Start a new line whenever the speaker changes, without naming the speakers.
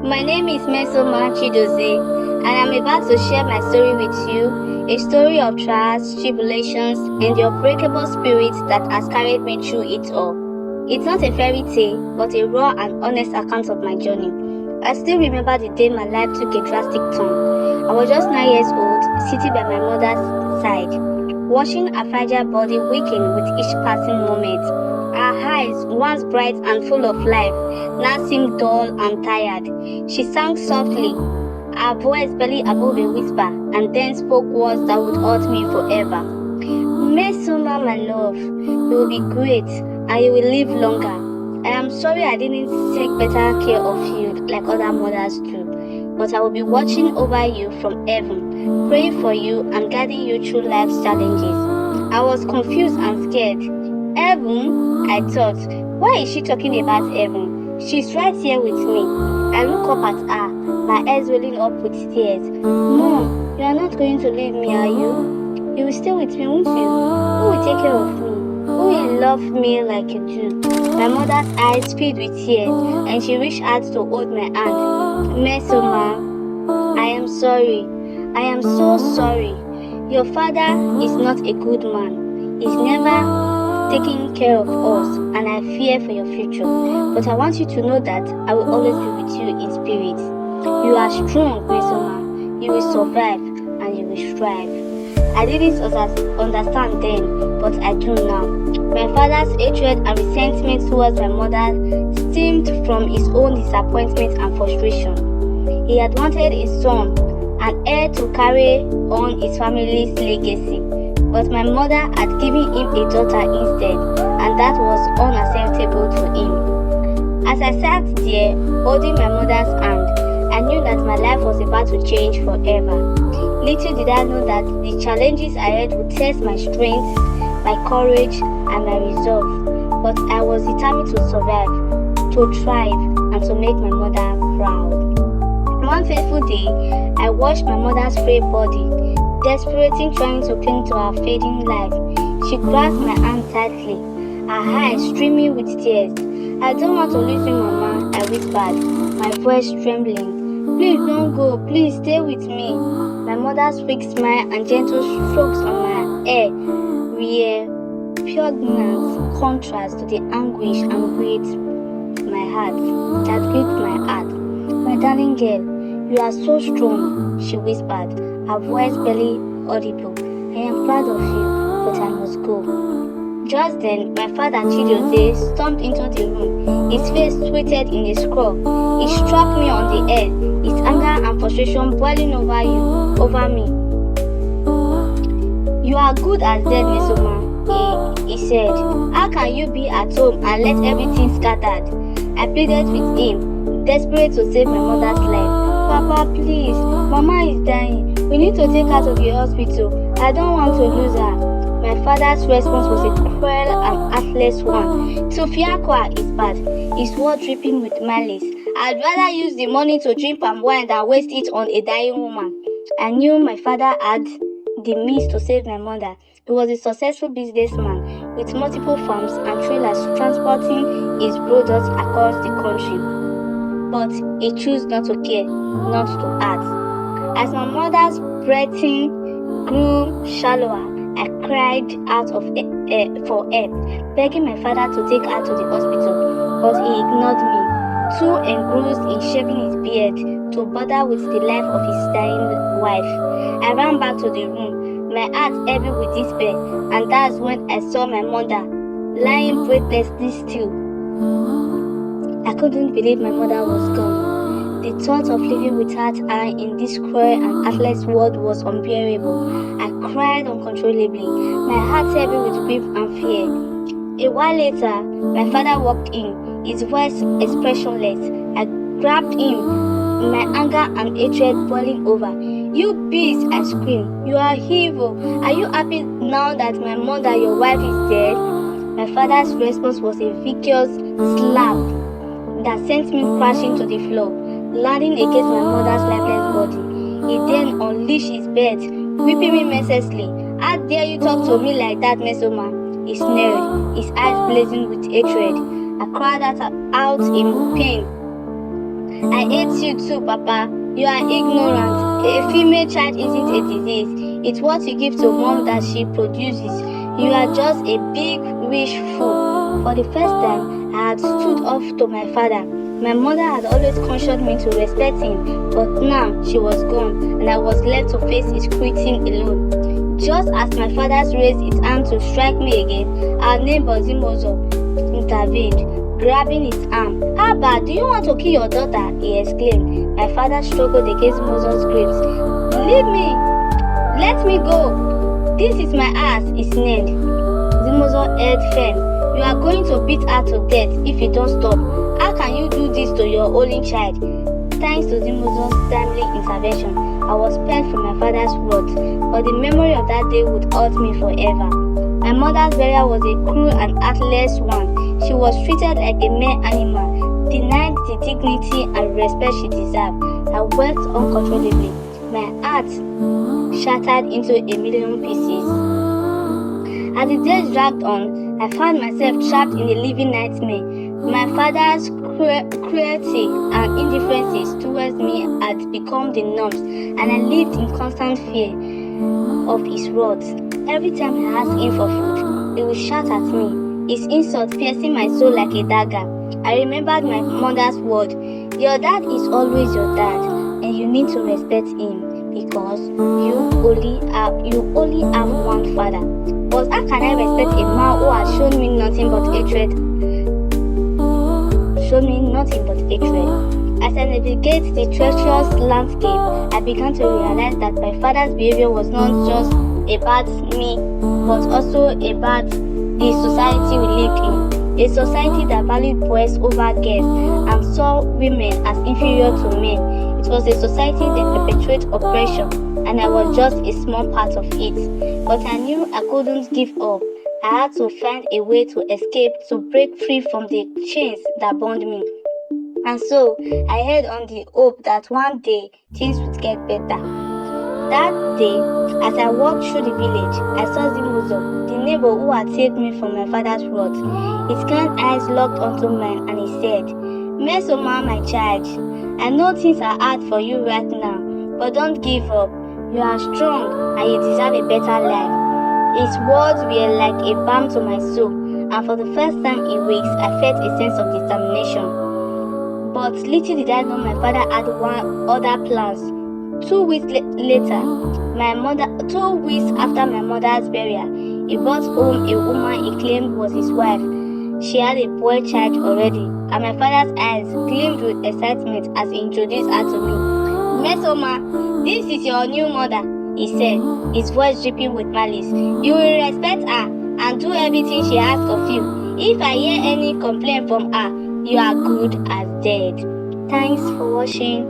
My name is Mmesoma and I'm about to share my story with you, a story of trials, tribulations, and the unbreakable spirit that has carried me through it all. It's not a fairy tale, but a raw and honest account of my journey. I still remember the day my life took a drastic turn. I was just 9 years old, sitting by my mother's side, watching her fragile body weaken with each passing moment. Her eyes, once bright and full of life, now seemed dull and tired. She sang softly, her voice barely above a whisper, and then spoke words that would haunt me forever. Mmesoma, my love, you will be great and you will live longer. I am sorry I didn't take better care of you like other mothers do, but I will be watching over you from heaven, praying for you and guiding you through life's challenges. I was confused and scared. Heaven? I thought, why is she talking about heaven? She's right here with me. I look up at her, my eyes welling up with tears. Mom, you are not going to leave me, are you? You will stay with me, won't you? Who will take care of me? Who will love me like you do? My mother's eyes filled with tears, and she reached out to hold my hand. Mmesoma, I am sorry. I am so sorry. Your father is not a good man. He's never taking care of us, and I fear for your future. But I want you to know that I will always be with you in spirit. You are strong, Mmesoma. You will survive and you will strive. I didn't understand then, but I do now. My father's hatred and resentment towards my mother stemmed from his own disappointment and frustration. He had wanted a son, an heir to carry on his family's legacy. But my mother had given him a daughter instead, and that was unacceptable to him. As I sat there, holding my mother's hand, I knew that my life was about to change forever. Little did I know that the challenges ahead would test my strength, my courage, and my resolve. But I was determined to survive, to thrive, and to make my mother proud. One fateful day, I watched my mother's frail body, desperately trying to cling to her fading life. She grasped my hand tightly, her eyes streaming with tears. I don't want to lose you, Mama, I whispered, my voice trembling. Please don't go, please stay with me. My mother's quick smile and gentle strokes on my hair were poignant contrast to the anguish and gripped my heart. My darling girl, you are so strong, she whispered, her voice barely audible. I am proud of you, but I must go. Just then, my father Chidioze stomped into the room, his face twisted in a scrawl. He struck me on the head, his anger and frustration boiling over me. You are good as dead, Mmesoma, he said. How can you be at home and let everything scattered? I pleaded with him, desperate to save my mother's life. Papa, please, Mama is dying. We need to take her to the hospital. I don't want to lose her. My father's response was a cruel and heartless one. To fiakwa is bad. His word dripping with malice. I'd rather use the money to drink palm wine than waste it on a dying woman. I knew my father had the means to save my mother. He was a successful businessman with multiple farms and trailers transporting his products across the country. But he chose not to care, not to act. As my mother's breathing grew shallower, I cried out for help, begging my father to take her to the hospital, but he ignored me, too engrossed in shaving his beard to bother with the life of his dying wife. I ran back to the room, my heart heavy with despair, and that's when I saw my mother lying breathlessly still. I couldn't believe my mother was gone. The thought of living without her in this cruel and heartless world was unbearable. I cried uncontrollably, my heart heavy with grief and fear. A while later, my father walked in, his voice expressionless. I grabbed him, my anger and hatred boiling over. You beast, I screamed. You are evil. Are you happy now that my mother, your wife, is dead? My father's response was a vicious slap that sent me crashing to the floor, landing against my mother's lifeless body. He then unleashed his bed, whipping me mercilessly. How dare you talk to me like that, Mmesoma? He sneered, his eyes blazing with hatred. I cried out in pain. I hate you too, Papa. You are ignorant. A female child isn't a disease. It's what you give to mom that she produces. You are just a big wish fool. For the first time, I had stood off to my father. My mother had always cautioned me to respect him, but now she was gone, and I was left to face his quitting alone. Just as my father raised his arm to strike me again, our neighbor Mmesoma intervened, grabbing his arm. "Abba, do you want to kill your daughter?" he exclaimed. My father struggled against Mmosoma's grips. "Leave me! Let me go! This is my ass," he snapped. Mmesoma held firm. "You are going to beat her to death if you don't stop. How can you do this to your only child?" Thanks to Mmosoma's timely intervention, I was spared from my father's wrath, but the memory of that day would haunt me forever. My mother's burial was a cruel and heartless one. She was treated like a mere animal, denied the dignity and respect she deserved. I wept uncontrollably. My heart shattered into a million pieces. As the days dragged on, I found myself trapped in a living nightmare. My father's cruelty and indifference towards me had become the norms, and I lived in constant fear of his wrath. Every time I asked him for food, he would shout at me, his insult piercing my soul like a dagger. I remembered my mother's word: "Your dad is always your dad, and you need to respect him because you only have one father." But how can I respect a man who has shown me nothing but hatred? As I navigate the treacherous landscape, I began to realize that my father's behavior was not just about me, but also about the society we lived in. A society that valued boys over girls and saw women as inferior to men. It was a society that perpetuated oppression, and I was just a small part of it. But I knew I couldn't give up. I had to find a way to escape, to break free from the chains that bound me. And so I held on the hope that one day things would get better. That day, as I walked through the village, I saw Mmesoma, the neighbor who had saved me from my father's wrath. His kind eyes locked onto mine, and he said, "Mmesoma, my child, I know things are hard for you right now, but don't give up. You are strong, and you deserve a better life." His words were like a balm to my soul, and for the first time in weeks, I felt a sense of determination. But little did I know my father had other plans. 2 weeks after my mother's burial, he brought home a woman he claimed was his wife. She had a boy child already, and my father's eyes gleamed with excitement as he introduced her to me. "Mmesoma, this is your new mother," he said, his voice dripping with malice. "You will respect her and do everything she asks of you. If I hear any complaint from her, you are good as dead." Thanks for watching.